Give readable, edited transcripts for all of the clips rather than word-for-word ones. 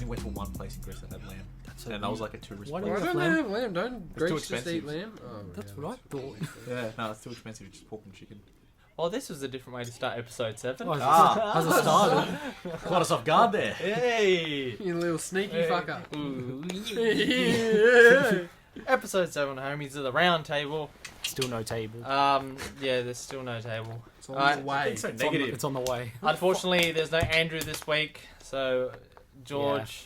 went to one place in Greece that had lamb. And that was like a tourist Why place. don't Why don't they have lamb? Don't Greeks just expensive. eat lamb? Oh, That's what I thought. Yeah, no, it's too expensive. It's just pork and chicken. Well, this was a different way to start episode 7. Oh, has it started? Caught us off guard there. Hey! You little sneaky fucker. Ooh, Yeah. Episode 7, homies of the round table. Still no table. Yeah, there's still no table. It's on the way. So It's on, negative. it's on the way. Unfortunately, there's no Andrew this week, so George,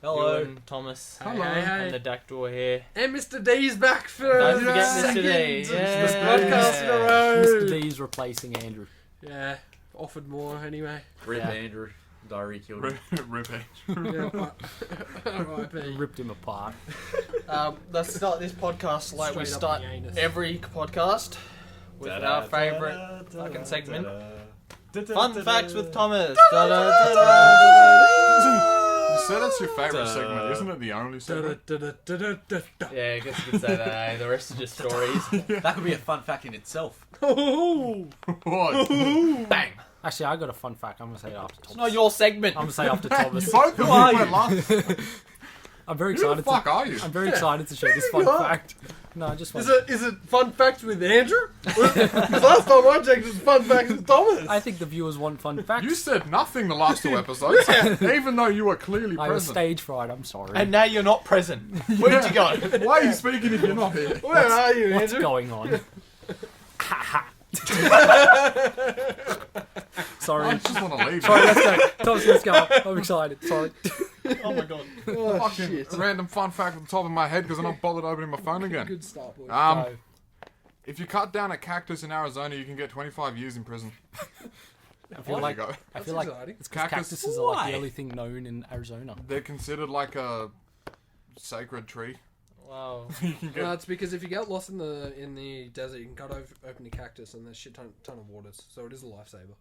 Hello. you and Thomas, Hey, hey, hey. and the duck door here. And Mr. D's back for Don't the forget second Mr. D. Yeah. podcast in a row. Mr. D's replacing Andrew. Yeah, offered more anyway. Rip Yeah. Andrew. Diarrhea killed him. Rip Yeah, R.I.P. Ripped him apart. Let's start this podcast like we Straight up start the anus. every podcast with our favourite fucking segment. Fun facts with Thomas. You said it's your favourite segment, isn't it the only segment? Yeah, I guess you could say that. Eh? The rest are just stories. That could be a fun fact in itself. What? Bang. Actually, I got a fun fact. I'm going to say it after It's Thomas. not your segment. I'm going to say after You Thomas. both Who are you? last. I'm very Who the excited. fuck are you? I'm very excited to share this fun you are. fact. No, I just want. Is it fun facts with Andrew? Because last time I checked, it was fun facts with Thomas. I think the viewers want fun facts. You said nothing the last 2 episodes, even though you were clearly I was present. stage fright. I'm sorry. And now you're not present. Where'd you go? Why are you speaking if you're not here? Where are you, What's Andrew? going on? Ha ha. Sorry. I just want to leave. Sorry, let's go. Thomas, let's go. I'm excited. Sorry. Oh my god. Oh, Fucking shit. random fun fact at the top of my head because I'm not bothered opening my phone again. Good start, boys. Go. If you cut down a cactus in Arizona, you can get 25 years in prison. I feel There like you go. I That's feel like exciting. it's because Cactus- cactuses are like Why? the only thing known in Arizona. They're considered like a sacred tree. Wow. You can get No, it's because if you get lost in the desert, you can cut open a cactus and there's shit ton of waters, so it is a lifesaver.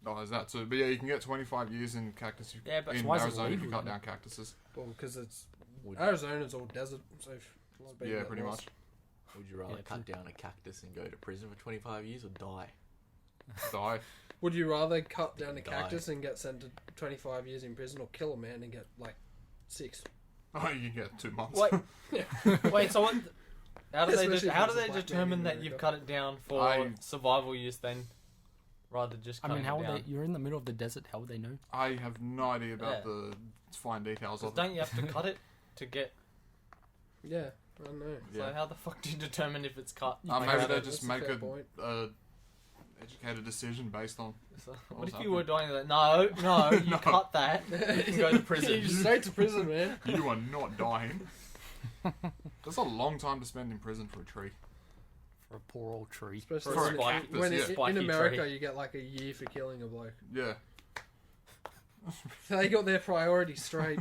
Oh, there's that too. But yeah, you can get 25 years in cactus Yeah, but in why is it Arizona if you legal, cut then? down cactuses. Well, because it's Would, Arizona's all desert, so if a lot of people Yeah, get pretty lost. much. would you rather Yeah, cut down a cactus and go to prison for 25 years or die? Die. Would you rather cut down a Die. cactus and get sent to 25 years in prison, or kill a man and get like 6? Oh, you can get 2 months. Wait. Wait. So what? How do Especially they? if How it's do a they black man determine in that you've America. cut it down for survival use then, rather than just? I mean, cutting how it would down? they? You're in the middle of the desert. How would they know? I have no idea about Yeah. the fine details 'Cause of don't it. you have to cut it to get? Yeah, I don't know. So Yeah. how the fuck do you determine if it's cut? Maybe How they do- just That's a make fair a point. educated decision based on. So, what What's if you were doing that? No, you No. cut that. You can go to prison. You're straight to prison, man. You are not dying. That's a long time to spend in prison for a tree. For a poor old tree. Especially For a when, cactus, when yeah. in Spiky America tree. you get like a year for killing a bloke. Yeah. So they got their priorities straight.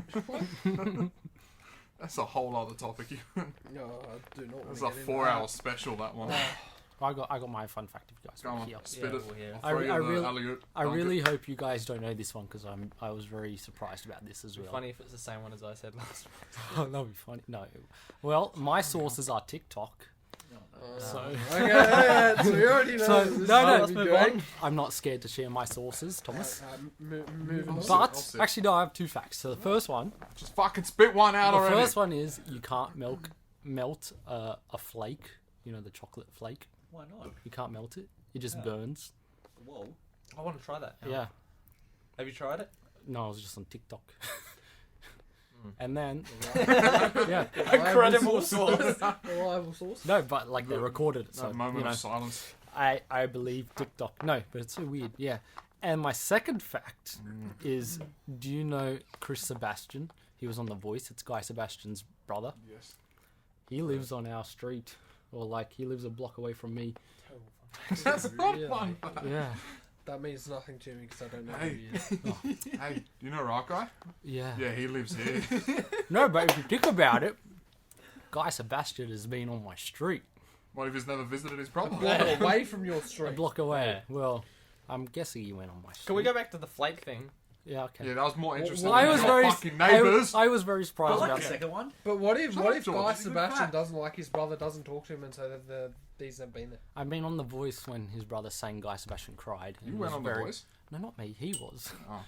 That's a whole other topic. No, I do not want That's to a get into 4-hour special, that one. I got my fun fact if you guys Go want on, to hear. spit Yeah, it. we'll hear. I- I'll throw you I the really- alley-oop. I Dunk really it. hope you guys don't know this one because I was very surprised about this as It'd be well. funny if it's the same one as I said last. Oh, that'd be funny. No. Well, my sources are TikTok. So, okay, yeah, so we already know. So, this no, is no, what let's we move do. on. I'm not scared to share my sources, Thomas. Moving on. I'll But sit. actually, no, I have 2 facts. So the first one, Just fucking spit one out the already. first one is you can't melt a flake. You know, the chocolate flake. Why not? You can't melt it. It just Yeah. burns. Whoa. I want to try that. Yeah. Have you tried it? No, I was just on TikTok. Hmm. And then, yeah, Incredible source. Reliable source. no, but like they recorded it, so That moment you know, of silence. I believe TikTok. No, but it's so weird. Yeah. And my second fact is, do you know Chris Sebastian? He was on The Voice. It's Guy Sebastian's brother. Yes. He lives on our street, or like he lives a block away from me. That's not Really? fun. Yeah. That means nothing to me because I don't know Hey. who he is. Hey, you know Rock Guy? Yeah. Yeah, he lives here. No, but if you think about it, Guy Sebastian has been on my street. What if he's never visited his A brother? block away from your A street. block away. Yeah. Well, I'm guessing he went on my street. Can we go back to the flake thing? Yeah, okay. Yeah, that was more interesting I than was your very fucking neighbours. I was very I surprised like about the that. second one. But what if Shut up, Guy George, it's a good Sebastian fact. doesn't like his brother, doesn't talk to him, and so that these have been there? I mean, on The Voice when his brother sang Guy Sebastian cried. You and went was on The very- Voice? No, not me. He was. Oh.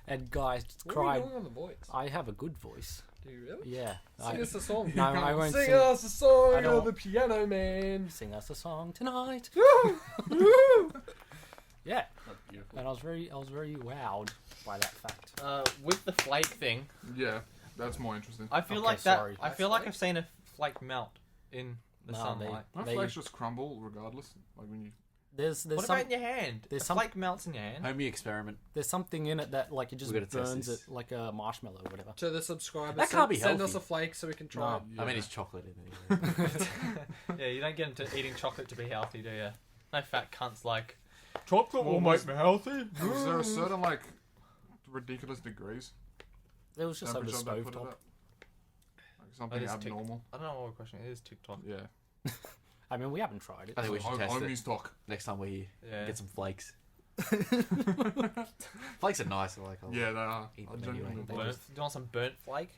And Guy What are cried. you doing on the voice? I have a good voice. Do you really? Yeah. Sing us a song. No, I won't Sing sing. us a song, I don't- of the Piano Man. Sing us a song tonight. Woo! Yeah. That's beautiful. And I was very wowed by that fact. With the flake thing, Yeah, that's more interesting. I feel Okay, like that. sorry. I feel like I've seen a flake melt in the No, sunlight. My They- flakes just crumble regardless. Like when you. There's What some, about in your hand? there's a some- flake melts in your hand. Homie experiment. there's something in it that like it just We gotta test burns this. it like a marshmallow or whatever. To the subscribers, That can't be send healthy. us a flake so we can try No. it. Yeah. Oh, I mean, it's chocolate in there. Yeah, you don't get into eating chocolate to be healthy, do you? No fat cunts like chocolate Well, will was- make me healthy. Was there a certain like ridiculous degrees It was just over the temperature they put it stovetop. at? Like something is tick- abnormal. I don't know what question it is. TikTok. Yeah. I mean, we haven't tried it. I think we should test it Homie's talk. next time we're here. Yeah. Get some flakes. Flakes are nice. I like. I like. Yeah, they are. Eat I them genuinely anyway. like Burnt, it. do you want some burnt flake?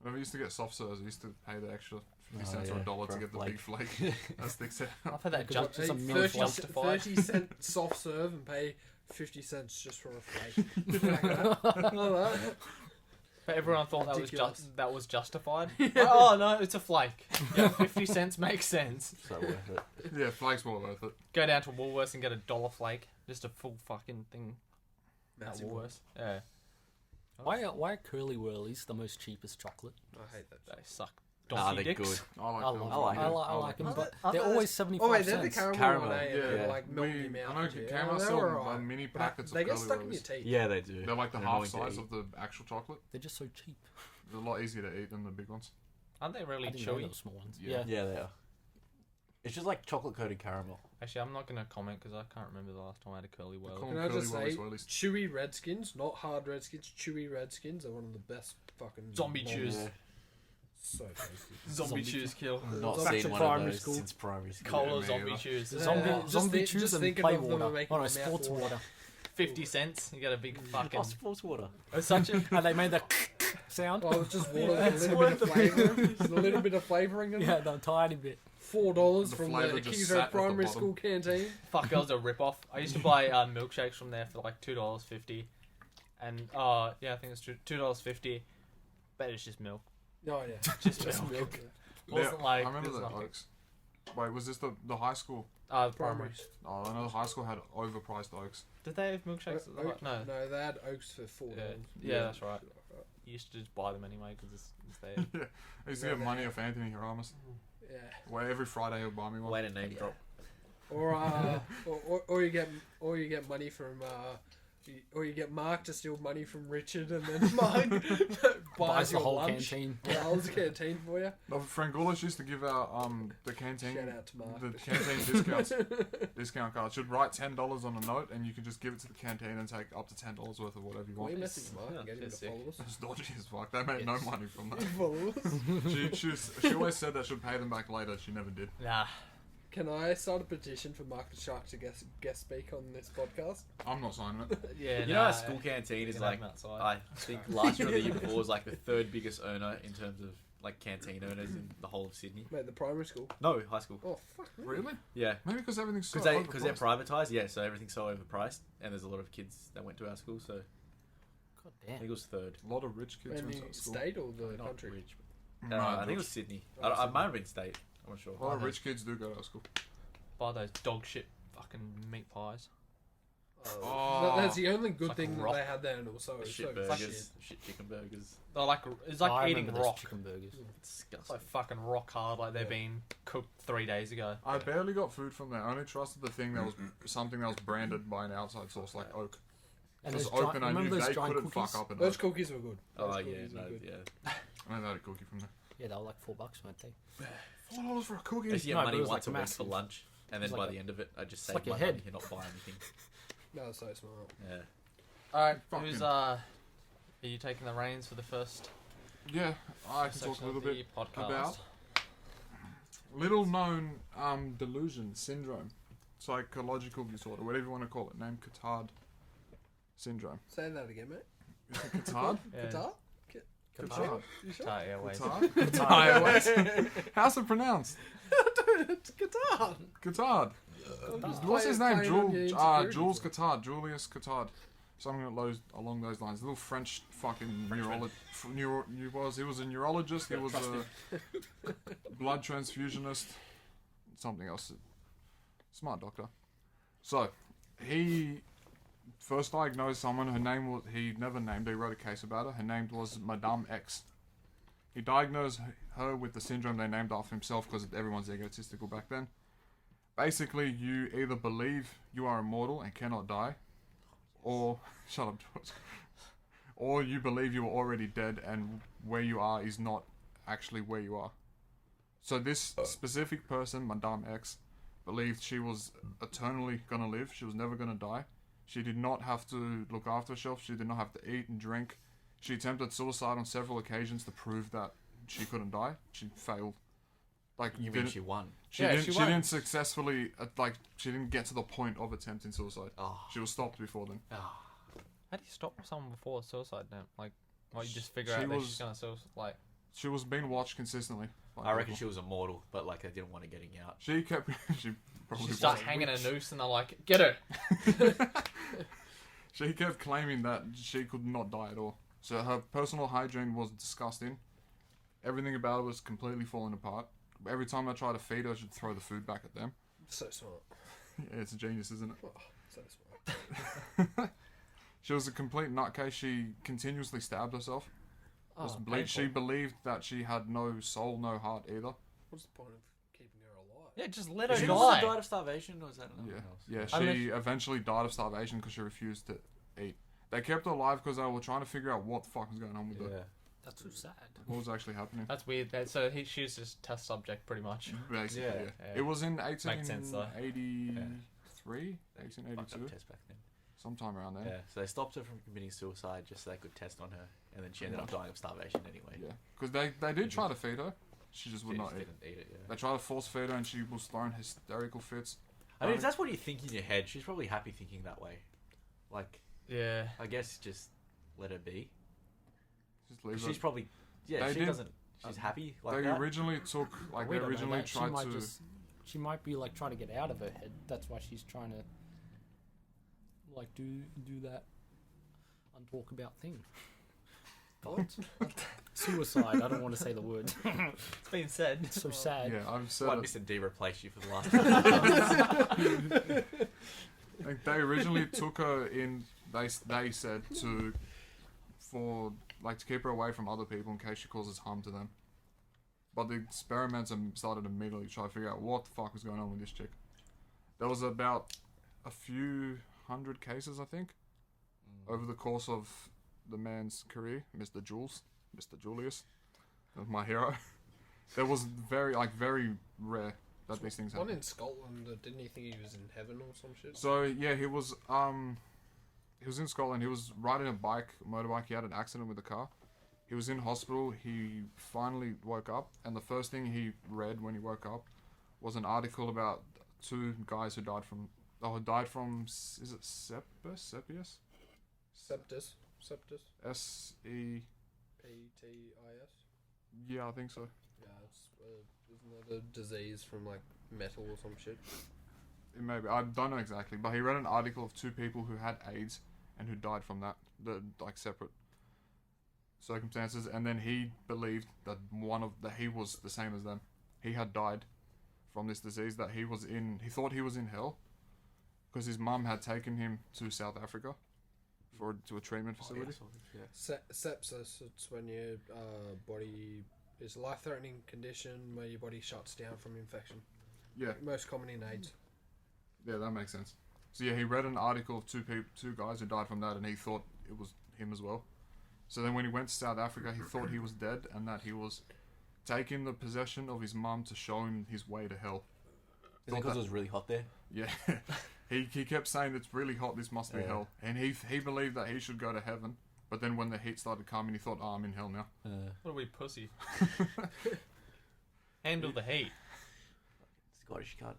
Whenever I used to get soft serves, I used to pay the extra 50 Oh, cents or yeah, $1 to for a get the big flake. That sticks out. I've had that Because it's just a Hey, mini 30, flake. justified. 30-cent soft serve and pay 50 cents just for a flake. Like that. Like that. But everyone thought Ridiculous. that was justified. Oh no, it's a flake. Yeah, 50 cents makes sense. So worth it. Yeah, flakes well worth it. Go down to Woolworths and get $1 flake. Just a full fucking thing at Massive one. Woolworths. Yeah, Why are Curly Whirlies the most cheapest chocolate? I hate that. they suck. Nah, Donkey they're dicks. good. I like I them. love I like them. it. I like them, Aren't but they- aren't they're they- always 75 Oh wait, they're the cents. caramel, Caramel, one, eh? yeah. They're like melt in your mouth. I know and shit. caramel They're sell alright. mini But packets they of get Curly stuck in your Whirlies. teeth. Yeah, they do. They're like the They're half annoying to size eat. of the actual chocolate. They're just so cheap. They're a lot easier to eat than the big ones. Aren't they I really didn't know they chewy? were small ones. Yeah. Yeah. Yeah, they are. It's just like chocolate coated caramel. Actually, I'm not gonna comment because I can't remember the last time I had a curly whirl. Call Can them I just Curly say, Whirlies. chewy Redskins, not hard Redskins, chewy Redskins are one of the best fucking Zombie balls. chews. Yeah. So tasty. Zombie Zombie chews kill. Not Back seen to one of primary those school. since primary school. Cola me zombie either. chews. Zombie, Just zombie think- chews just and thinking play of them are water. making Oh no, my mouth sports water. water. 50 cents. You get a big fucking. Oh, sports water. It's such a. And they made the sound. Well, it's just water Yeah, with it's a little bit of worth flavouring. Just a little bit of flavouring in Yeah, it. the tiny bit. $4 The from flavour the just Kings sat Road at the Primary bottom. School canteen. Fuck, that was a rip off. I used to buy milkshakes from there for like $2.50. And, yeah, I think it's $2.50. But it's just milk. Oh yeah, Just Just milk. milk. Wasn't like. I remember there's the nothing. Oaks. Wait, was this the high school? Primary. Oh, I know the high school had overpriced Oaks. Did they have milkshakes at the Oak- No. no, they had Oaks for $4. Yeah, that's right. You used to just buy them anyway because it's there. Yeah, I used to Yeah, get they- money off Anthony Haramis. Yeah. Where every Friday he'll buy me one. Way to name drop. Or you get money from or you get Mark to steal money from Richard, and then Mark buys Buys the your whole lunch. canteen. The whole canteen for you. No, Frangulis used to give out the canteen Shout out to Mark. the canteen discount card. Should write $10 on a note, and you can just give it to the canteen and take up to $10 worth of whatever you Can we want. message Mark and get him to That's sick. follow us? It's dodgy as fuck. They made no money from that. Follow us? She always said that she'd pay them back later. She never did. Nah. Can I start a petition for Mark the Shark to guest speak on this podcast? I'm not signing it. Yeah, You know, our school canteen is like, outside. I think last year or the year before was like the third biggest earner in terms of like canteen owners in the whole of Sydney. Mate, the primary school. No, high school. Oh fuck me. Really? Yeah. Maybe because everything's so Because they're overpriced. privatized, yeah, so everything's so overpriced, and there's a lot of kids that went to our school, so God I think damn. it was third. A lot of rich kids In went the to that school. state or the Not country? rich. No, I think it rich. was Sydney. Oh, I might have been state. I'm not sure. A lot of rich kids do go to our school. Buy those dog shit fucking meat pies. Oh. That's the only good Like thing that rock. they had there, and also The shit so burgers, shit chicken burgers. They're like it's I like eating remember those rock. chicken burgers. It's Disgusting. like fucking rock hard, like they've Yeah. been cooked 3 days ago. I barely got food from there. I only trusted the thing that was something that was branded by an outside source like Oak. And Because those Oak giant, and I knew remember those they giant couldn't cookies? fuck up an Those Oak. cookies were good. Oh Those yeah, cookies were no, good. yeah. I never had a cookie from there. Yeah, they were like $4, weren't they? $4 for a I cookie? used to get No, but money it was, once like, a week for massive. lunch, and then It was by like the end of it, I just it's saved like a my head. money and not buy anything. No, so smart. Yeah. Alright, Fucking- who's Are you taking the reins for the first Yeah, I can talk section a little of the bit podcast? about little known delusion, syndrome, psychological disorder, whatever you want to call it, named Cotard. syndrome. Say that again, mate. Is it Cotard? Yeah. Qatar? Cotard. You sure? Qatar Airways. Qatar Airways. How's it pronounced? It's Qatar. Cotard. What's his name? Jules Cotard. Julius Cotard. Something along those lines. Little French fucking neurologist. He was a neurologist. He was a blood transfusionist. Something else. Smart doctor. So, he first diagnosed someone. Her name was... He never named her. He wrote a case about her. Her name was Madame X. He diagnosed her with the syndrome they named after himself because everyone's egotistical back then. Basically, you either believe you are immortal and cannot die, or... Shut up, George. Or you believe you are already dead and where you are is not actually where you are. So this specific person, Madame X, believed she was eternally gonna live. She was never gonna die. She did not have to look after herself. She did not have to eat and drink. She attempted suicide on several occasions to prove that she couldn't die. She failed. Like You mean she won? She Yeah, didn't. she She won. didn't successfully. She didn't get to the point of attempting suicide. Oh. She was stopped before then. Oh. How do you stop someone before suicide now? Like, why you just figure She out that was- she's gonna suicide? Like, She was being watched consistently. by I reckon people. she was immortal, but like they didn't want her getting out. She kept. She probably she starts was. hanging a noose and they're like, get her. She kept claiming that she could not die at all. So her personal hygiene was disgusting. Everything about her was completely falling apart. Every time I tried to feed her, she'd throw the food back at them. So smart. Yeah, it's a genius, isn't it? Oh, so smart. She was a complete nutcase. She continuously stabbed herself. Was Oh, bleed. She painful. believed that she had no soul, no heart either. What's the point of keeping her alive? Yeah, just let her She die. also died of starvation, or is that Yeah, something else? yeah. I She mean- eventually died of starvation because she refused to eat. They kept her alive because they were trying to figure out what the fuck was going on with her. Yeah. That's so sad. What was actually happening? That's weird. She was just test subject, pretty much. Basically, Yeah. yeah. Yeah. It was in sense, though. 1883, Fucked 1882, up test back then. sometime around there. Yeah. So they stopped her from committing suicide just so they could test on her, and then she ended up dying of starvation anyway. Yeah, because they did try to feed her. She just would She not just eat. didn't eat it. Yeah. They tried to force feed her, and she was throwing hysterical fits. I mean, if that's what you think in your head, she's probably happy thinking that way. Like, Yeah. I guess just let her be. Just leave her. She's probably, yeah, They she did- doesn't. She's happy like They that. originally took, like, We they don't know originally that. tried to. She might be like trying to get out of her head. That's why she's trying to like do that untalk about thing. What? Suicide. I don't want to say the word. It's been said. It's so sad. Yeah, I've said Why it. Mr. D replaced you for the last 10 Like, they originally took her in. They said to keep her away from other people in case she causes harm to them. But the experiments started immediately to try to figure out what the fuck was going on with this chick. There was about a few hundred cases, I think, over the course of the man's career, Mr. Julius, my hero. There was very rare that these things One happen. in Scotland, didn't he think he was in heaven or some shit? So yeah, he was in Scotland. He was riding a motorbike. He had an accident with a car. He was in hospital. He finally woke up, and the first thing he read when he woke up was an article about two guys who died from. Is it Sepius? Septis. S-E... P-T-I-S. Yeah, I think so. Yeah, it's, isn't that a disease from like metal or some shit? It may be. I don't know exactly, but he read an article of two people who had AIDS and who died from that, separate circumstances, and then he believed that he was the same as them. He had died from this disease, that he thought he was in hell because his mum had taken him to South Africa to a treatment facility. Sepsis, it's when your body is a life-threatening condition where your body shuts down from infection. Yeah, Most common in AIDS. yeah, that makes sense. So yeah, he read an article of two guys who died from that, and he thought it was him as well. So then when he went to South Africa, he thought he was dead and that he was taking the possession of his mum to show him his way to hell. Is it because it was really hot there? Yeah. He kept saying it's really hot, this must be Yeah. hell. And he believed that he should go to heaven. But then when the heat started coming, he thought, I'm in hell now. What a wee pussy. Handle the heat. Scottish cunt.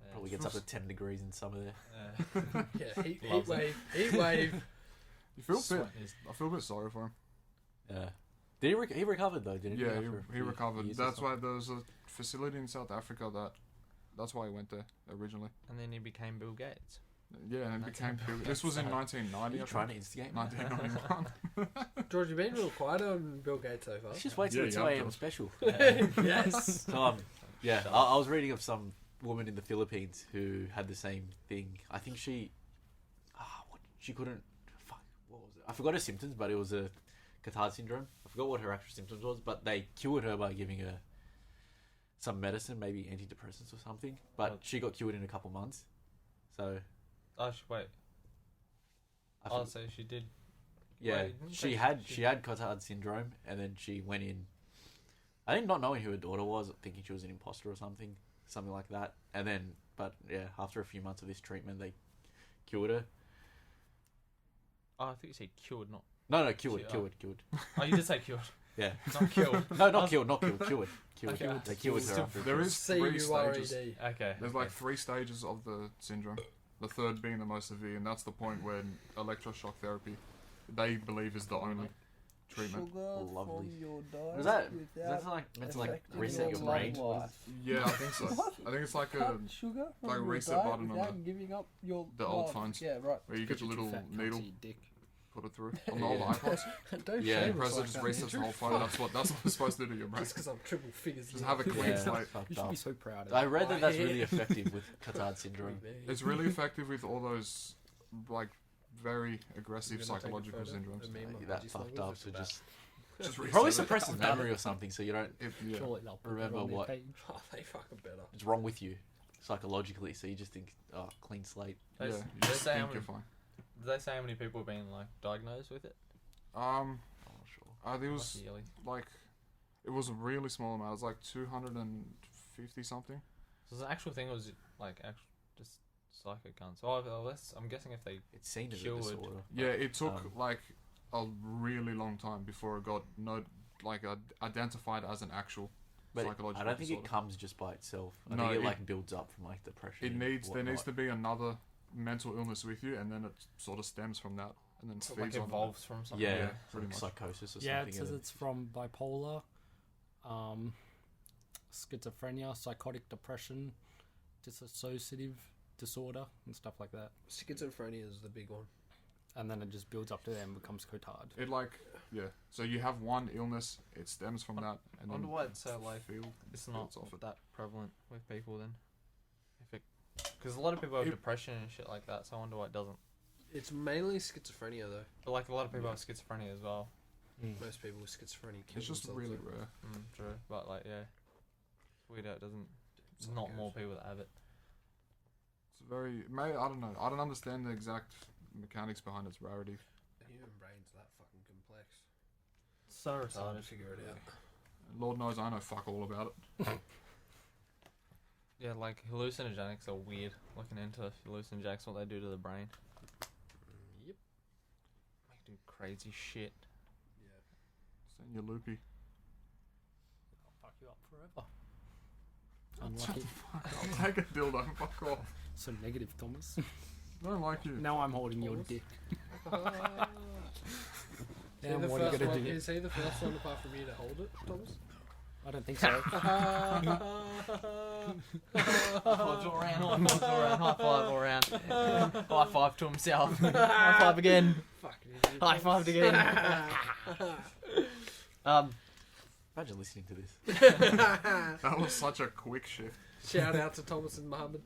Yeah. Probably gets up to 10 degrees in summer there. Yeah, heat Loves wave. Heat wave. You feel a bit. Sweating his- I feel a bit sorry for him. Yeah. Did he recovered though? Didn't he? Yeah, after a he few recovered. years or That's why something? there was a facility in South Africa that's why he went there originally. And then he became Bill Gates. Yeah, and it became. This was in 1990. Are you trying to instigate? 1991. George, you've been real quiet on Bill Gates so far. Let's just wait till Yeah, the yeah, 2 I'm a.m. good. special. Yes. So, yeah, I was reading of some woman in the Philippines who had the same thing. I think she couldn't. Fuck, what was it? I forgot her symptoms, but it was a Cotard syndrome. I forgot what her actual symptoms was, but they cured her by giving her some medicine, maybe antidepressants or something. But she got cured in a couple months. So Oh, wait. I Oh, forgot- so she did. yeah, wait, didn't she had Cotard syndrome, and then she went in. I think not knowing who her daughter was, thinking she was an imposter or something like that. And then, but yeah, after a few months of this treatment, they cured her. Oh, I think you said cured, not. No, cured. Oh, you did say cured, Yeah. not killed. No, not cured, cured. Okay. They cured her after. There is three stages. C-U-R-E-D. Okay. There's like 3 stages of the syndrome. The third being the most severe, and that's the point where electroshock therapy, they believe, is the only treatment. Lovely. Is that like meant to like reset your brain? Yeah, I think so. I think it's like a sugar like a from your reset diet button on without giving up your the old life. phones. Yeah, right. where you get the little Fat cunt needle, to your dick. put it through on the old iPods. Don't Yeah, shame Press us it, like just that, resets the Andrew. whole phone. That's what it's supposed to do to your brain. Just because I'm triple figures. Just now. have a clean Yeah, slate. fucked You should up. be so proud of I it. read that that's Yeah. really effective with Cotard syndrome. It's really effective with all those like very aggressive You're gonna take a psychological photo syndromes. of me and my That veggie fucked smugglers up. if So that- Just it reset probably it. suppresses memory or something, so you don't. Yeah. Surely they'll put Remember it on their what- page. Oh, they fucking better. It's wrong with you psychologically, so you just think, oh, clean slate. Yeah, They, you they just say how think many, you're fine. did they say how many people have been like diagnosed with it? I'm not sure. There was Like yearly. like, it was a really small amount. It was like 250 something. So it's an actual thing, or was it like actual just psycho guns? Oh, well, I'm guessing if they. It's seen as a Cured. disorder. Yeah, it took Um, like a really long time before it got identified as an actual But psychological I don't think disorder. it comes just by itself. I No, think it it- like builds up from like depression. It and needs there needs whatnot. to be another mental illness with you, and then it sort of stems from that, and then So feeds like on evolves from something. Yeah, Yeah, like pretty much. psychosis or Yeah, something. it says and it's from bipolar, schizophrenia, psychotic depression, dissociative disorder, and stuff like that. Schizophrenia is the big one. And then it just builds up to that and becomes Cotard. It like yeah. So you have one illness, it stems from that, and I then wonder why it's so like feel it's not builds off it. that prevalent with people then. If it, because a lot of people have It- depression and shit like that, so I wonder why it doesn't. It's mainly schizophrenia though. But like a lot of people have schizophrenia as well. Most people with schizophrenia kill It's just themselves, really though. rare. True, but like yeah, it's weird how it doesn't. There's not Psychos. more people that have it. It's very. I don't know. I don't understand the exact mechanics behind its rarity. The human brain's that fucking complex. So It's hard to figure it out. Lord knows I know fuck all about it. Yeah, like hallucinogenics are weird. Looking into hallucinogenics, what they do to the brain, Yep. make you do crazy shit. Yeah. Send you loopy. I'll fuck you up forever. Unlucky. I'll take a dildo. Fuck off. So negative, Thomas. Don't like you. Now I'm holding your Thomas? dick. See Now the what are you first gonna one, do? is he the first one apart from you to hold it, Thomas? I don't think so. Fives all around, high five all around. High five to himself. High five again. Fucking idiot. High fived again. Imagine listening to this. That was such a quick shift. Shout out to Thomas and Mohammed.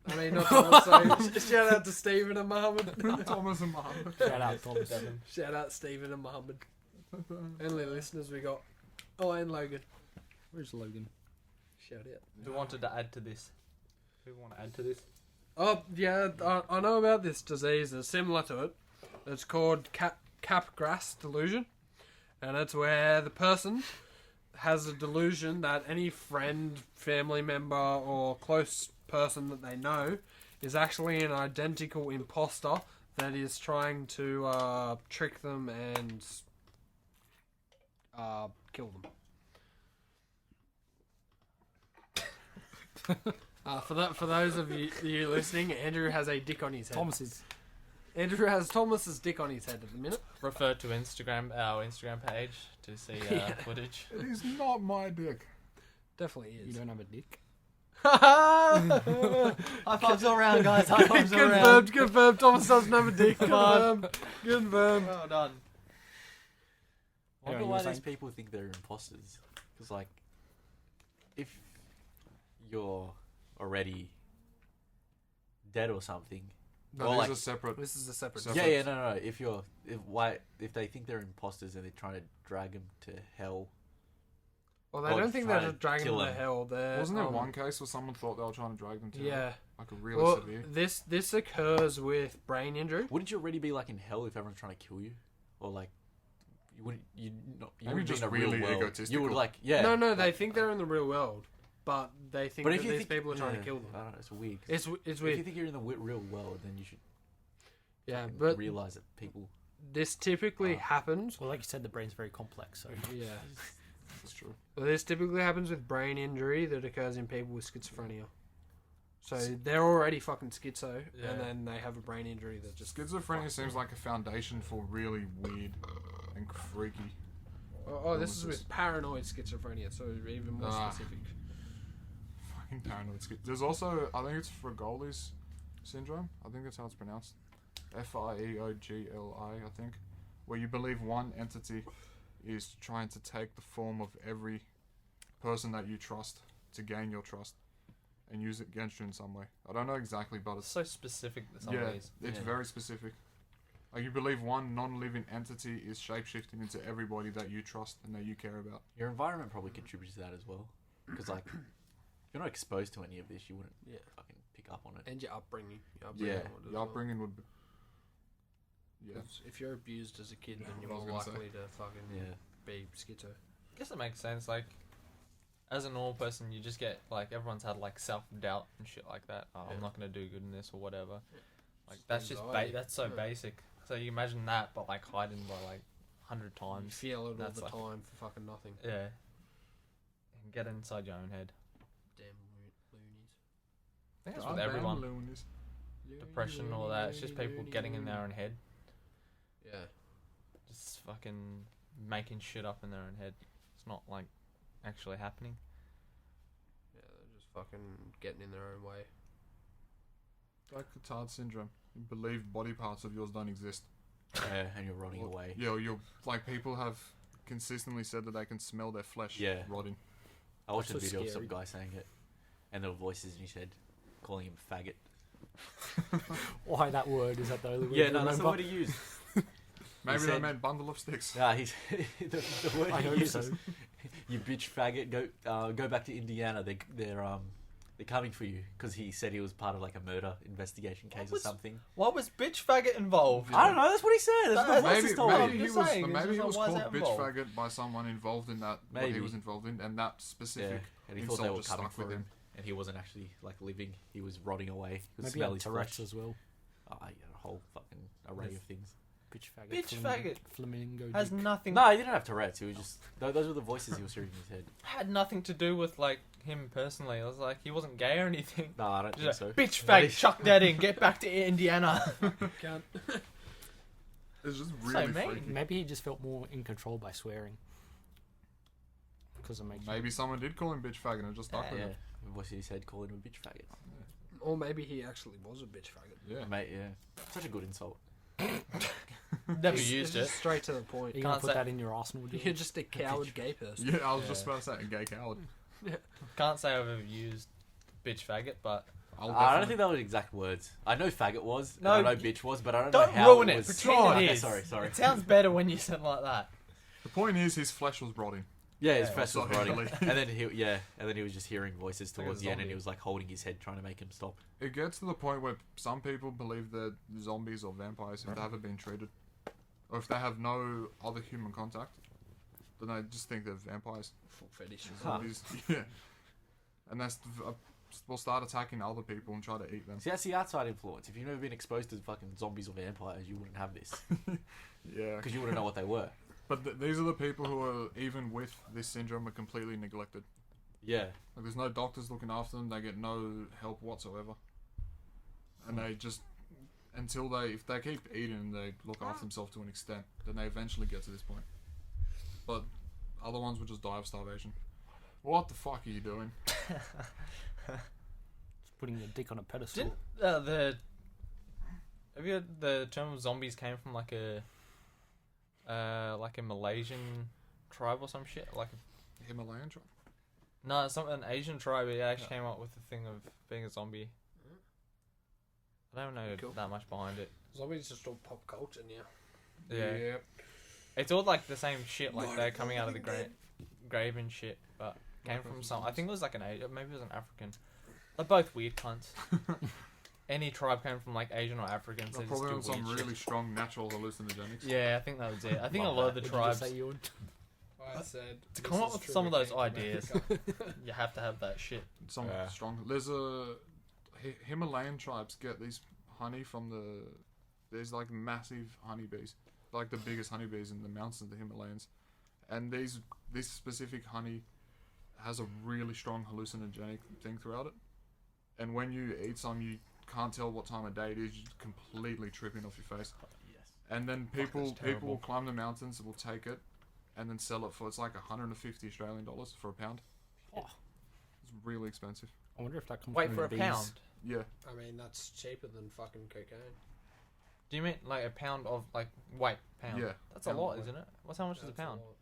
I mean, not Thomas, sorry. Shout out to Stephen and Mohammed. Thomas and Mohammed. Shout out, Thomas. Shout out Stephen and Mohammed. Only listeners we got. Oh, and Logan. Where's Logan? Shout out. Who wanted to add to this? Who want to add to this? Oh, yeah, I know about this disease. It's similar to it. It's called Capgras delusion. And it's where the person has a delusion that any friend, family member, or close person that they know is actually an identical imposter that is trying to trick them and kill them. For those of you listening, Andrew has a dick on his head. Thomas is. Andrew has Thomas's dick on his head at the minute. Refer to our Instagram page to see footage. It is not my dick. Definitely You is. don't have a dick. High fives all around, guys. High fives all around. Confirmed. Thomas doesn't have a dick. Come on. Confirmed. Well done. I Yeah, wonder you why were these saying? people think they're imposters. Because, like, if you're already dead or something, No, or these like, are separate. This is a separate. Separate. no. If they think they're imposters and they're trying to drag them to hell, Well, they Or don't think try they're to dragging kill them to him. hell. They're, Wasn't there one case where someone thought they were trying to drag them to Yeah. like a really Well, severe? this occurs with brain injury. wouldn't you already be like in hell if everyone's trying to kill you, or like you wouldn't Maybe wouldn't just be in a real really world. You egotistical. would like No, they think they're in the real world, but they think But that if you these think, people are trying to yeah, kill them. I don't know, it's weird. 'cause It's if weird. you think you're in the real world, then you should Yeah, fucking but realize that people. this typically happens. Well, like you said, the brain's very complex. So Yeah. That's true. Well, this typically happens with brain injury that occurs in people with schizophrenia. So they're already fucking schizo, Yeah. and then they have a brain injury that just. Schizophrenia seems like a foundation for really weird and freaky. Oh, this is illnesses. with paranoid schizophrenia, so even more Ah. specific. Fucking paranoid There's also, I think it's Fragoli's syndrome. I think that's how it's pronounced. Fieogli, I think. Where you believe one entity is trying to take the form of every person that you trust to gain your trust and use it against you in some way. I don't know exactly, but It's it's so specific in some yeah, ways. it's Yeah. very specific. Like you believe one non-living entity is shapeshifting into everybody that you trust and that you care about. Your environment probably contributes to that as well, because like if you're not exposed to any of this, you wouldn't Yeah. fucking pick up on it. And your upbringing. Yeah, would as The well. upbringing would be... Yeah. If you're abused as a kid, Yeah, then you're I was more gonna say. likely to fucking Yeah. be schizo. I guess it makes sense. Like, as a normal person, you just get like everyone's had like self doubt and shit like that. Oh, Yeah. I'm not gonna do good in this or whatever. Like Just that's just anxiety. that's so Yeah. basic. So you imagine that, but like hiding by like 100 You times. feel it all That's the like- time for fucking nothing. Yeah. And get inside your own head. Damn loonies. I think it's with Goddamn everyone. loonies. Depression, all that. It's just people getting in their own head. Yeah. Just fucking making shit up in their own head. It's not like actually happening. Yeah, they're just fucking getting in their own way. Like Cotard syndrome. You believe body parts of yours don't exist. Yeah, and you're rotting Or- away. Yeah, you're like people have consistently said that they can smell their flesh Yeah. rotting. I watched a That's so video of some scary. guy saying it, and there were voices in his head calling him faggot. why that word? Is that the only word Yeah, you no, that's the remember? word he used. Maybe they said- meant bundle of sticks. Nah, he's the word I he hope uses. so. You bitch faggot, go back to Indiana. They're coming for you because he said he was part of like a murder investigation case or was- something. What was bitch faggot involved? I don't know. That's what he said. That's what the That's- voices Maybe, told me. maybe he Just was saying, it's maybe he just was like, why is called that bitch involved? faggot by someone involved in that what Maybe. he was involved in, and that Yeah, specific and he thought insult they were just coming stuck with for him, him. and he wasn't actually like living. He was rotting away. He could Maybe smell had his Tourette's flesh. as well. Oh, yeah, a whole fucking array of things. Bitch faggot. Bitch faggot Flamingo. Has dick. nothing. No, he didn't have Tourette's. He was just those were the voices he was hearing in his head. Had nothing to do with like him personally. I was like, he wasn't gay or anything. No, I don't think Just so. like, bitch That faggot, is- chuck that in. Get back to Indiana. Can't. It's just So really mean. freaky. Maybe he just felt more in control by swearing. Because it makes Maybe someone did call him bitch faggot and it just stuck with Yeah, him. the voice in his head calling him a bitch faggot. Or maybe he actually was a bitch faggot. Yeah. Mate, yeah, such a good insult. Never It's used just it. straight to the point. you gonna Can't put say- that in your arsenal. Do You're just a coward gay person. Yeah, I was just Yeah. about to say a gay coward. Can't say I've ever used bitch faggot, but I'll I don't definitely- think that was exact words. I know faggot was. No, and I know bitch was, but I don't don't know how ruin it it. was. Pretend Okay, it is. sorry. It sounds better when you said it like that. The point is, his flesh was rotting. Yeah, his Yeah, flesh was sorry, rotting, Billy. and then he was just hearing voices Like a towards the end, and zombie. he was like holding his head, trying to make him stop. It gets to the point where some people believe they're zombies or vampires if they haven't been treated, or if they have no other human contact, then they just think they're vampires. Full fetish. Zombies, yeah. And will start attacking other people and try to eat them. See, that's the outside influence. If you've never been exposed to fucking zombies or vampires, you wouldn't have this Yeah. because you wouldn't know what they were. But these are the people who are, even with this syndrome, are completely neglected. Yeah, Like, there's no doctors looking after them. They get no help whatsoever. And they just if they keep eating and they look after themselves to an extent, then they eventually get to this point. But other ones would just die of starvation. What the fuck are you doing? Just putting your dick on a pedestal. Didn't have you heard the term of zombies came from like a Malaysian tribe or some shit? Like Himalayan tribe? no, an Asian tribe. It actually came up with the thing of being a zombie. I don't know that much behind it. Zombies just all pop culture now. Yeah. It's all like the same shit. Like they're coming out of the grave and shit, but came from some. I think it was like an Asian, maybe it was an African. They're both weird cunts. Any tribe came from like Asian or African. So They're they just probably do on some weird really shit. strong natural hallucinogenics. Yeah, I think that was it. I think a Like lot of the that. tribes What did you say, Ewan? I said to this come up is with true some of those again. ideas. You have to have that shit. Some Yeah. strong. There's Himalayan tribes get these honey from there's like massive honeybees, like the biggest honeybees in the mountains of the Himalayas, and this specific honey has a really strong hallucinogenic thing throughout it, and when you eat some, you can't tell what time of day it is. You're completely tripping off your face. Yes. And then that's people terrible. will climb the mountains, will take it, and then sell it for it's like 150 Australian dollars for a pound. Oh. It's really expensive. I wonder if that comes Wait from for the a bees. pound. Yeah, I mean, that's cheaper than fucking cocaine. Do you mean like a pound of like weight pound? yeah. That's a Pound lot, of isn't it? What's how much is a That's pound? lot.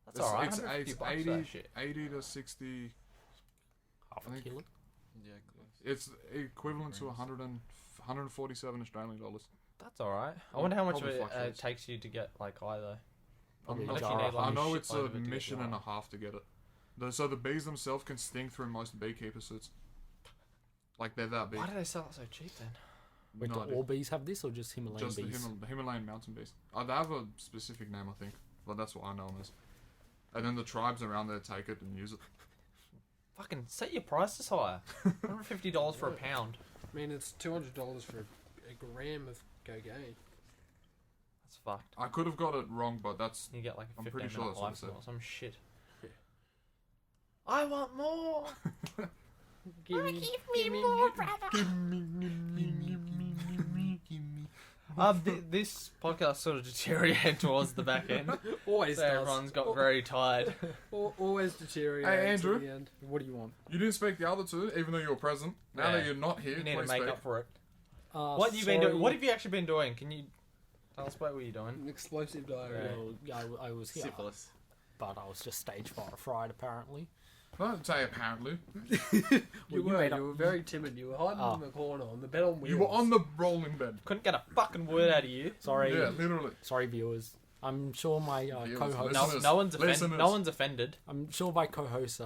That's alright. It's 150 bucks for 80, that shit. 80 to 60. Half I a think- kilo. Yeah, close. It's equivalent to 147 Australian dollars. That's alright. I wonder how much of Probably it fluctuates. takes you to get like high though. Probably I'm a not jar sure. of I honey. know it's a Shitload of it to get mission you and a high. half to get it. So the bees themselves can sting through most beekeeper suits. Like they're that big. Why do they sell it so cheap then? Wait, No do idea. all bees have this or just Himalayan Just bees? the Himalayan mountain bees. They have a specific name, I think, but that's what I know them as. And then the tribes around there take it and use it. Fucking set your prices higher. $150 for a pound. I mean, it's $200 for a gram of cocaine. That's fucked. I could have got it wrong, but that's You get like a I'm 15 pretty sure minute that's what it life said. or some shit. Yeah. I want more. Give me more, brother. This podcast sort of deteriorated towards the back end. Always So does. everyone's got very tired. Always deteriorates Hey, Andrew. at the end. What do you want? You didn't speak the other two, even though you were present. Now Yeah. that you're not here, You need to please make speak. up for it. Uh, What have you been doing? What have you actually been doing? Can you tell us what were you doing? An explosive diarrhea. Well, yeah, I was here, Syphilis. but I was just stage fried apparently. Don't say apparently. You Well, made up- were very timid. You were hiding Oh. in the corner on the bed on wheels. You were on the rolling bed. Couldn't get a fucking word out of you. Sorry, Yeah, literally. sorry, viewers. I'm sure my Viewers, co-host. No, Listeners. no one's offended. Listeners. No one's offended. I'm sure my co-host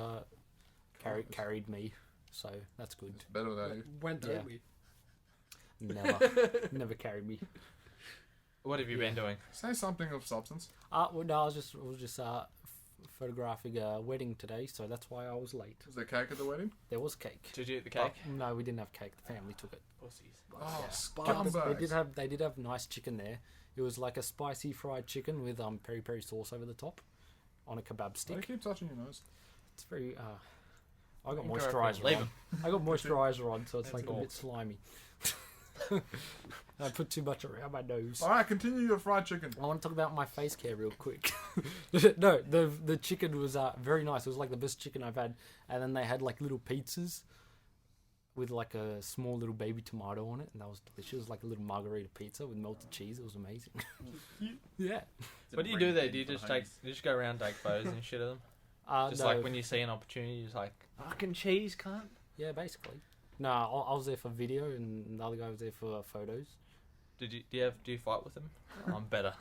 carried me, so that's good. It's better without you. When don't Yeah. we? Never carried me. What have you been doing? Say something of substance. Well, no, I was just photographing a wedding today, so that's why I was late. Was there cake at the wedding? There was cake. Did you eat the But cake? no, we didn't have cake. The family took it. Pussies. Oh, But scumbags. they did have nice chicken there. It was like a spicy fried chicken with peri peri sauce over the top, on a kebab Why do you stick. keep touching your nose? It's very. I got Leave moisturizer him. on. I got moisturizer on, so it's That's like cool. a bit slimy. I put too much around my nose. Alright, continue your fried chicken. I want to talk about my face care real quick. No, the chicken was very nice. It was like the best chicken I've had. And then they had like little pizzas with like a small little baby tomato on it, and that was delicious. It was like a little margarita pizza with melted cheese. It was amazing. Yeah. What do you do there? Do you just go around take photos and shit of them? Just no, like when you see an opportunity, you're just like fucking cheese, cunt. yeah, basically. No, I was there for video, and the other guy was there for photos. Do you fight with them? I'm better.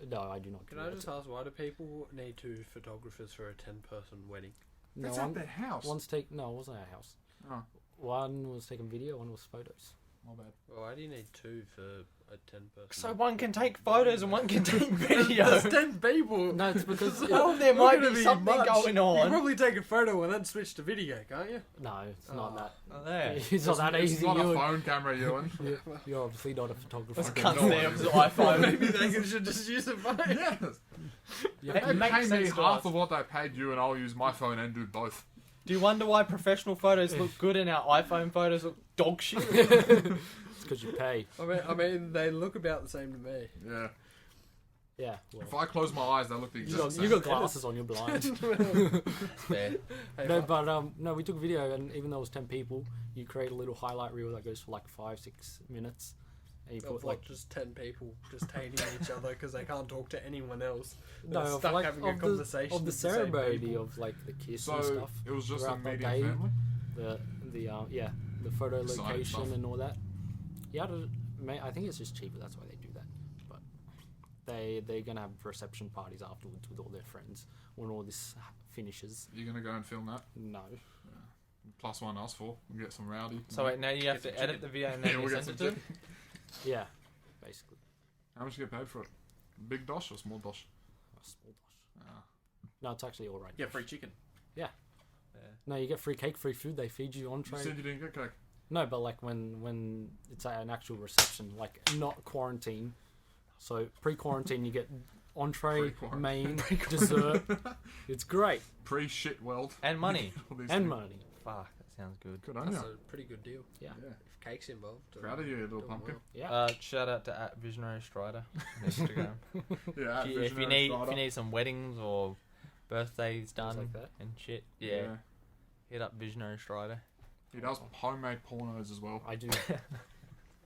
No, I do not. Can do I that. just ask, why do people need 2 photographers for a 10-person wedding? No, That's at their house. one's no, it wasn't our house. Oh, One was taking video, one was photos. my bad. Well, why do you need 2 for a 10-person? So one can take photos and one can take video. There's 10 people. No, it's because Oh, there Not might gonna be something much. going You can on. probably take a photo and then switch to video, can't you? no, it's not that. Oh, there. It's not that It's easy. not a Ewan. phone camera, Ewan. You're obviously not a photographer. Let's Okay, cut no there one with is. the iPhone. Maybe they should just use a phone. Yes. You It have to- They makes pay me sense to half us. of what they paid you, and I'll use my phone and do both. Do you wonder why professional photos look good and our iPhone photos look dog shit? It's because you pay. I mean, they look about the same to me. Yeah. Yeah. Well, If I close my eyes, they look the you exact got, same. you got glasses on, you're blind. Fair. Hey, No, but no, we took a video, and even though it was 10 people, you create a little highlight reel that goes for like 5-6 minutes, and you put of like just 10 people just hating each other because they can't talk to anyone else. no, They're of, stuck like, having a of conversation the with the same ceremony people. of like the kiss So and stuff. it was just a throughout that media day. family. The photo Exciting location stuff. and all that. Yeah, I think it's just cheaper. That's why they do that. But they're gonna have reception parties afterwards with all their friends when all this finishes. You're gonna go and film that. No, +1 us for. We'll get some rowdy. So wait, now you have to edit the video and then Yeah, you we'll get send some it to them? yeah, basically How much you get paid for it? Big dosh or small dosh? a small dosh. Ah. No, it's actually all right. Yeah, free chicken. Yeah. No, you get free cake, free food. They feed you You entree. said you didn't get cake. No, but like when it's an actual reception, like not quarantine. So pre-quarantine, you get entree, Pre-quarantine. main, dessert. It's great, Pre-shit world. And money. All these and things. money. Fuck, that sounds good. Good on That's you. a pretty good deal. Yeah. Yeah. If cake's involved. Proud of you, little doing pumpkin. well. Yeah. Shout out to @Visionary Strider on Instagram. Yeah. if you need some weddings or birthdays done like that. and shit, yeah, hit up Visionary Strider. He does homemade pornos as well. I do.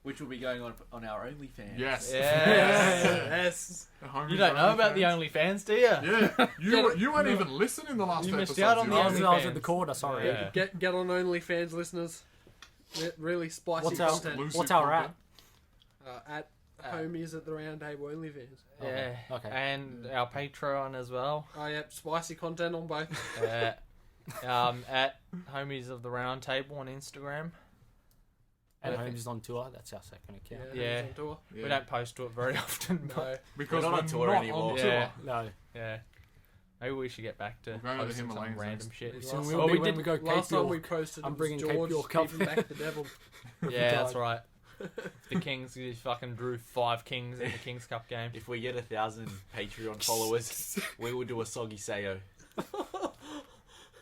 Which will be going on our OnlyFans. Yes. Yes. The homies You don't know about the OnlyFans. OnlyFans, do you? Yeah. You weren't even listening the last You missed episode. out on you the were. I was OnlyFans. at the corner. Sorry. Yeah. Get on OnlyFans, listeners. Really spicy What's our content. Exclusive What's our content. At homies at the round table OnlyFans. Yeah. Okay. And our Patreon as well. Oh yeah, spicy content on both. At Homies of the Round Table on Instagram. And I think- Holmes is on tour. That's our second account. Yeah. he's on tour. Yeah. We don't post to it very often, but No. Because We're not on tour anymore. On Yeah. tour. No. yeah. Maybe we should get back to We're going to the posting some Himalayas random next. shit. Soon Last we'll Well, be we when did- we go Cape Last time we York. posted, I'm it was bringing Cape George York up. keeping back the devil. Yeah, that's right. The Kings just fucking drew 5 Kings in the Kings Cup game. If we get 1,000 Patreon followers, we will do a soggy sayo.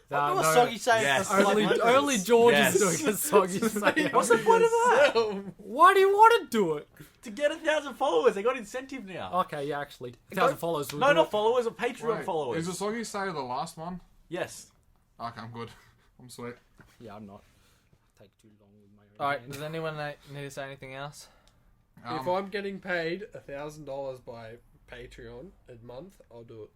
No, Do a no. soggy say Yes. for Only, 500. only George Yes. is doing a soggy sayo. What's the point of that? Why do you want to do it? To get 1,000 followers, they got incentive now. Okay, yeah, actually, 1,000 followers. We'll No, do not it. followers, but Patreon Wait, followers. Is the soggy say the last one? Yes. Okay, I'm good. I'm sweet. Yeah, I'm not. Take too long with my own. Alright, hand. does anyone need to say anything else? If I'm getting paid $1,000 by Patreon a month, I'll do it.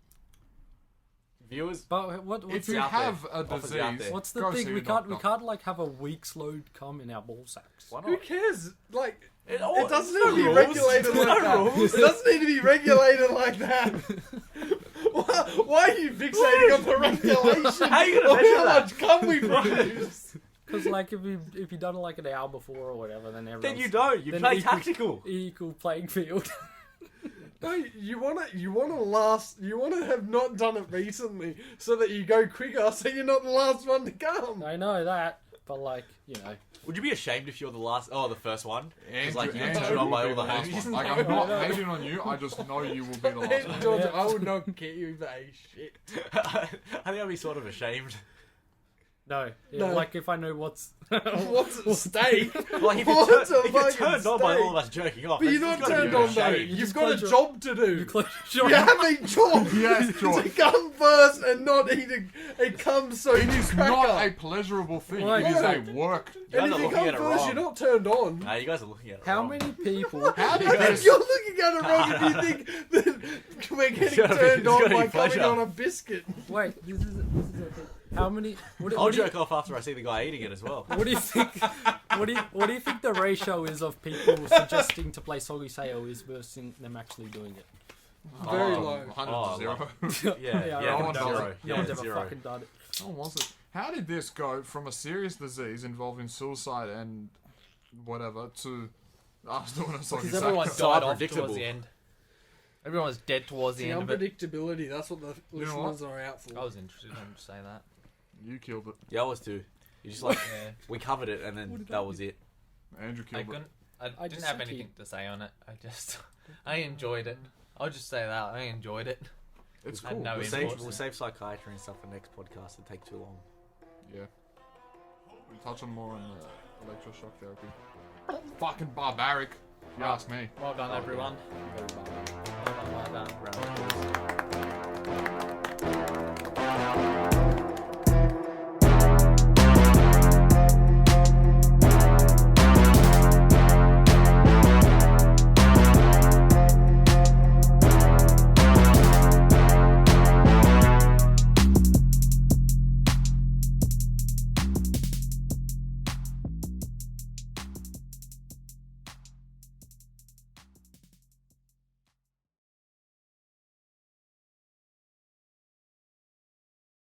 Viewers, But what's if the, you out there. have a Offers out disease, there. what's the go thing? see We a can't doctor. like have a week's load come in our ball sacks. why Who not? cares? Like, It doesn't no need to be rules. regulated No like that. rules. It doesn't need to be regulated like that. Why are you fixating on the regulation? How are you gonna of measure how that? much cum we produce? Because like if you done it like an hour before or whatever, then everyone's Then you don't. You then play equal- tactical. equal playing field. No, you wanna have not done it recently so that you go quicker, so you're not the last one to come. I know that, but like Would you be ashamed if you're the first one? It's like you Andrew turned on by will all be the last homies. one. Like, I'm not hating on you. I just know you will be the last one. George, Yeah. I would not get you for a shit. I think I'd be sort of ashamed. no, No. like if I know what's What's at stake? Like if What's you're, at if you're fucking turned on by stake? all of us jerking off, But you're that's- not it's gotta be turned on a though. shame. You've just got a close your- job to do. you close your You have a job Yes, George. to come first and not eat a cum so It is not a cracker. pleasurable thing. Right. It is Right. a work. You guys And are if you looking come at it first, wrong. you're not turned on. Nah, you guys are looking at it How wrong. many people? How did I think this? you're looking at it wrong if you think that we're getting gotta be- turned it's on gotta by be coming pleasure. on a biscuit. Wait, this is a thing. How many? What, I'll what do you, jerk off after I see the guy eating it as well. what do you think? What do you think the ratio is of people suggesting to play Soggy Sayo is versus them actually doing it? Very Oh, low. 100 to 0. Yeah, Yeah, no yeah, one's zero. done it. No Yeah, one's ever 0. fucking done it. How was it? How did this go from a serious disease involving suicide and whatever to us doing a soggy Because everyone sack? So died off unpredictable. towards the end. Everyone was dead towards the The end of it. unpredictability, that's what the You know what? listeners are out for. I was interested in him to say that. You killed it. Yeah, I was too. You just like Yeah. we covered it and then that was it. Andrew I killed it. couldn't. I I didn't just have said to anything you. to say on it. I enjoyed it. I'll just say that I enjoyed it. It's I had cool. no We'll input. save psychiatry and stuff for next podcast. It take too long. yeah. We'll touch on more on the electroshock therapy. Fucking barbaric, if you ask me. Well done, everyone. Very bad. Well done. Round of applause.